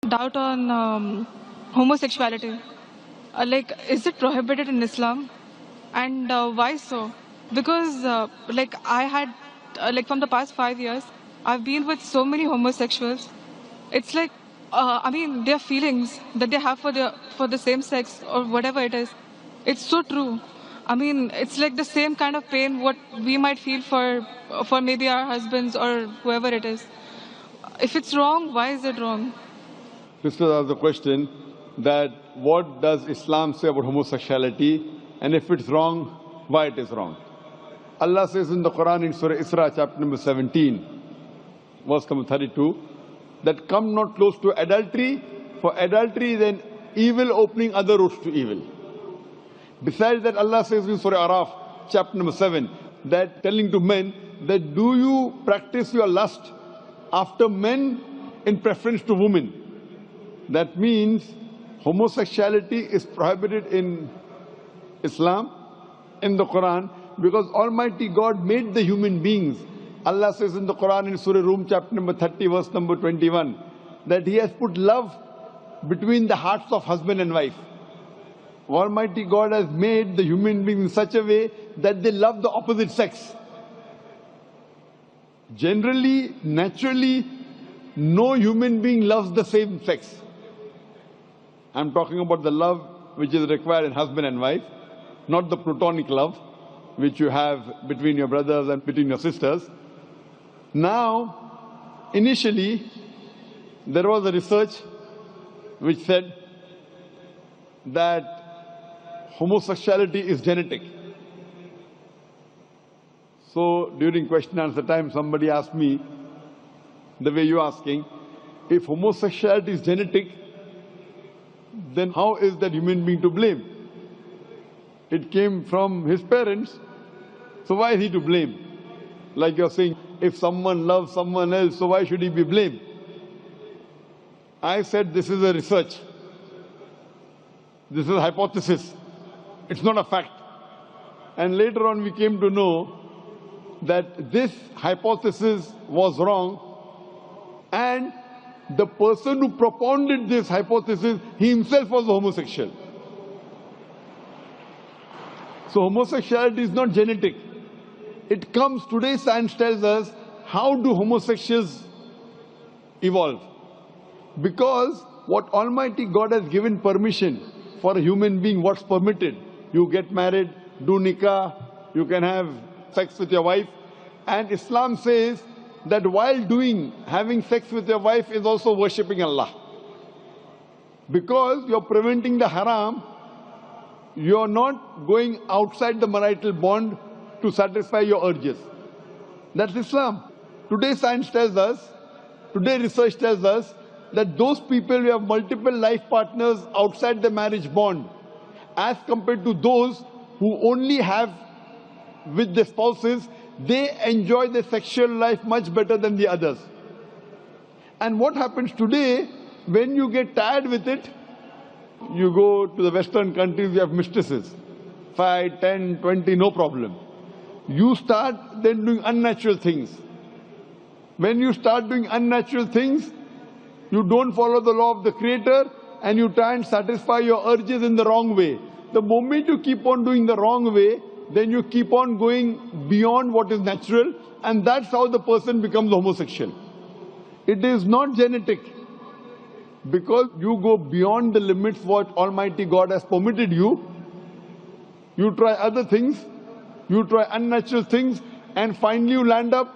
Doubt on homosexuality. Is it prohibited in Islam? And why so? Because, I had, from the past 5 years, I've been with so many homosexuals. It's like, their feelings that they have for the same sex or whatever it is. It's so true. It's like the same kind of pain what we might feel for maybe our husbands or whoever it is. If it's wrong, why is it wrong? Sister asked the question that what does Islam say about homosexuality, and if it's wrong, why it is wrong. Allah says in the Quran in Surah Isra chapter number 17, verse number 32, that come not close to adultery, for adultery is an evil opening other roads to evil. Besides that, Allah says in Surah Araf chapter number 7, that telling to men that do you practice your lust after men in preference to women. That means homosexuality is prohibited in Islam, in the Quran, because Almighty God made the human beings. Allah says in the Quran in Surah Rum chapter number 30 verse number 21 that He has put love between the hearts of husband and wife. Almighty God has made the human beings in such a way that they love the opposite sex. Generally, naturally, no human being loves the same sex. I'm talking about the love which is required in husband and wife, not the platonic love which you have between your brothers and between your sisters. Now, initially, there was a research which said that homosexuality is genetic. So during question and answer time, somebody asked me, the way you're asking, if homosexuality is genetic, then how is that human being to blame? It came from his parents, so why is he to blame? Like you're saying, if someone loves someone else, so why should he be blamed? I said this is a research. This is a hypothesis. It's not a fact. And later on we came to know that this hypothesis was wrong, and the person who propounded this hypothesis, he himself was a homosexual. So homosexuality is not genetic. It comes, today science tells us, how do homosexuals evolve? Because what Almighty God has given permission for a human being, what's permitted. You get married, do nikah, you can have sex with your wife. And Islam says that while having sex with your wife is also worshipping Allah. Because you're preventing the haram, you're not going outside the marital bond to satisfy your urges. That's Islam. Today science tells us, today research tells us that those people who have multiple life partners outside the marriage bond, as compared to those who only have with the spouses, they enjoy their sexual life much better than the others. And what happens today, when you get tired with it, you go to the Western countries, you have mistresses. 5, 10, 20, no problem. You start then doing unnatural things. When you start doing unnatural things, you don't follow the law of the Creator and you try and satisfy your urges in the wrong way. The moment you keep on doing the wrong way, then you keep on going beyond what is natural, and that's how the person becomes homosexual. It is not genetic. Because you go beyond the limits what Almighty God has permitted you, you try other things, you try unnatural things, and finally you land up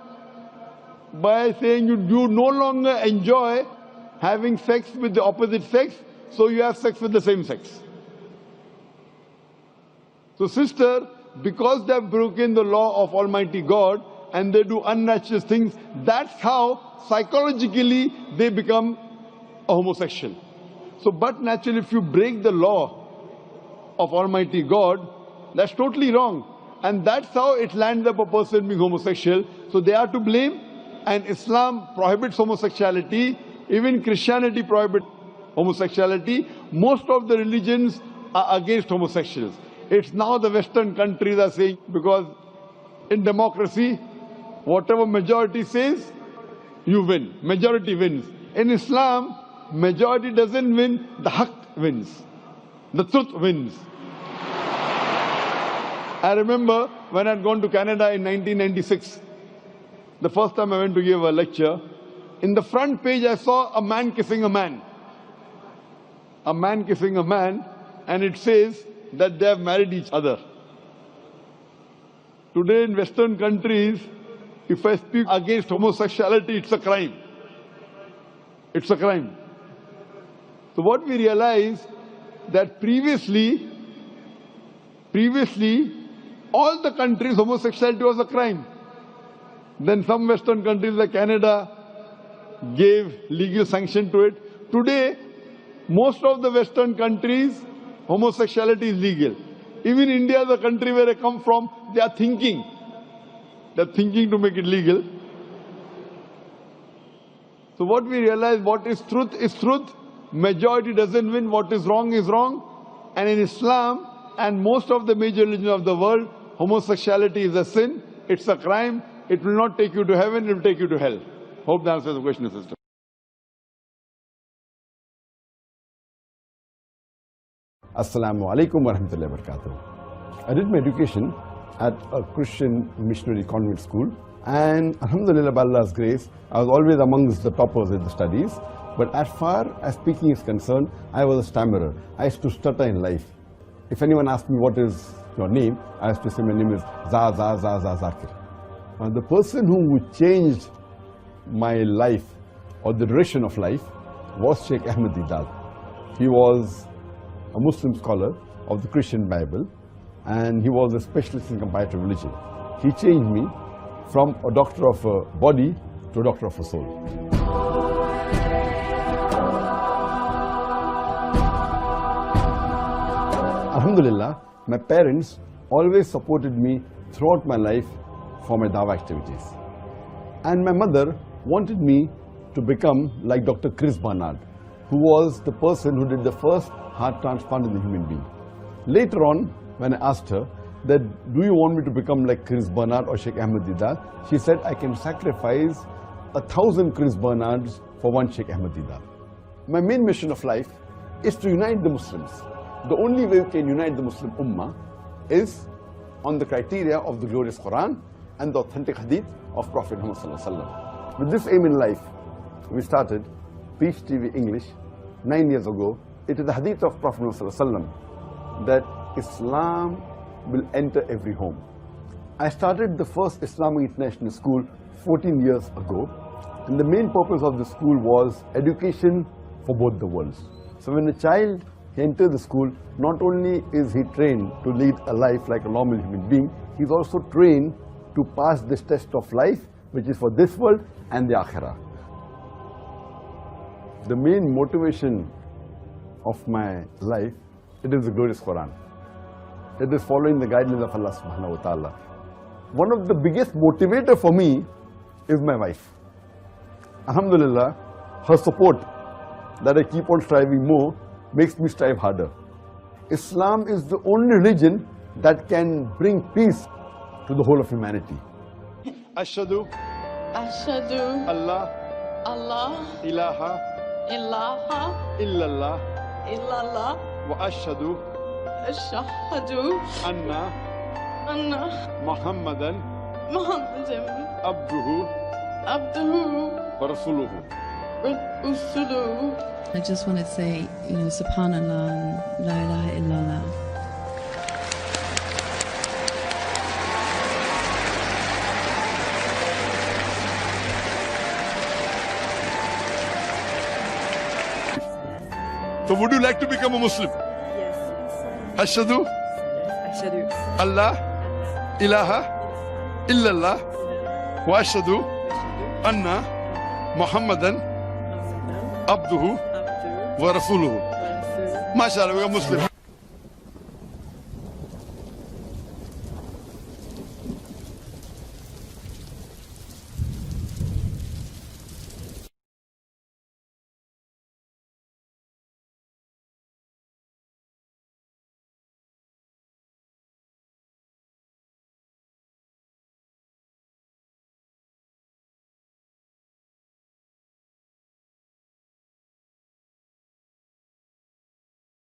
by saying you no longer enjoy having sex with the opposite sex, so you have sex with the same sex. So sister, because they have broken the law of Almighty God and they do unnatural things, that's how psychologically they become a homosexual. So, but naturally, if you break the law of Almighty God, that's totally wrong. And that's how it lands up a person being homosexual. So they are to blame, and Islam prohibits homosexuality. Even Christianity prohibits homosexuality. Most of the religions are against homosexuals. It's now the Western countries are saying, because in democracy, whatever majority says, you win. Majority wins. In Islam, majority doesn't win, the haqq wins. The truth wins. I remember when I'd gone to Canada in 1996, the first time I went to give a lecture, in the front page I saw a man kissing a man. A man kissing a man, and it says that they have married each other. Today in Western countries, if I speak against homosexuality, it's a crime. It's a crime. So what we realize that previously, all the countries homosexuality was a crime. Then some Western countries like Canada gave legal sanction to it. Today, most of the Western countries, homosexuality is legal. Even India, the country where I come from, they are thinking to make it legal. So what we realize, what is truth. Majority doesn't win. What is wrong is wrong. And in Islam and most of the major religions of the world, homosexuality is a sin. It's a crime. It will not take you to heaven. It will take you to hell. Hope that answers the question, sister. Assalamu alaikum wa rahmatullahi wa barakatuh. I did my education at a Christian missionary convent school, and alhamdulillah, by Allah's grace, I was always amongst the toppers in the studies. But as far as speaking is concerned, I was a stammerer. I used to stutter in life. If anyone asked me, what is your name? I used to say, my name is Zakir. The person who changed my life or the direction of life was Sheikh Ahmed Deedat. He was a Muslim scholar of the Christian Bible, and he was a specialist in comparative religion. He changed me from a doctor of a body to a doctor of a soul. Alhamdulillah, my parents always supported me throughout my life for my dawah activities. And my mother wanted me to become like Dr. Chris Barnard, who was the person who did the first heart transplant in the human being. Later on, when I asked her that, do you want me to become like Chris Barnard or Sheikh Ahmed Deedat? She said, I can sacrifice 1,000 Chris Barnards for one Sheikh Ahmed Deedat. My main mission of life is to unite the Muslims. The only way we can unite the Muslim Ummah is on the criteria of the glorious Quran and the authentic hadith of Prophet Muhammad. With this aim in life, we started Peace TV English 9 years ago. It is the hadith of Prophet Muhammad that Islam will enter every home. I started the first Islamic International School 14 years ago, and the main purpose of the school was education for both the worlds. So when a child enters the school, not only is he trained to lead a life like a normal human being, he's also trained to pass this test of life, which is for this world and the Akhirah. The main motivation of my life, it is the glorious Quran. It is following the guidelines of Allah subhanahu wa ta'ala. One of the biggest motivator for me is my wife. Alhamdulillah, her support that I keep on striving more makes me strive harder. Islam is the only religion that can bring peace to the whole of humanity. Ashhadu Allah ilaha illallah wa ashhadu anna Muhammadan abduhu wa rasuluhu. I just want to say, Subhanallah and La ilaha illallah. So would you like to become a Muslim? Yes. Ashhadu Allah ilaha illallah wa ashhadu anna Muhammadan abduhu wa rasuluhu. MashaAllah, we are Muslims.